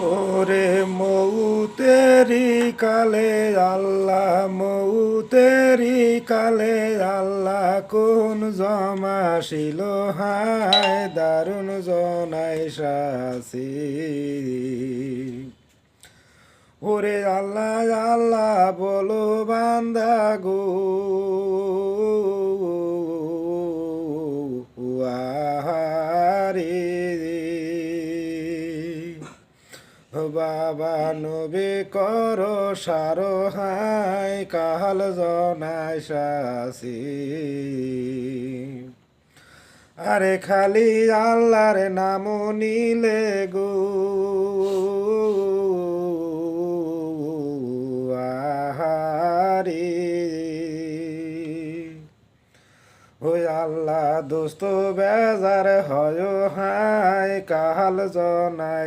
ওরে মৌতেরি কালে আল্লাহ, মৌতেরি কালে আল্লাহ, কোন জমাশিল হায় দারুণ জনাই শাসি। ওরে আল্লাহ আল্লাহ বলো বান্দা গো, বাবা নবী কর সারো হাই কাহাল জনাই শাসি। আরে খালি আল্লাহর নাম নিলে গো, আহারি ওই আল্লাহ দোস্ত বেজার হয় হাই কাহাল জনাই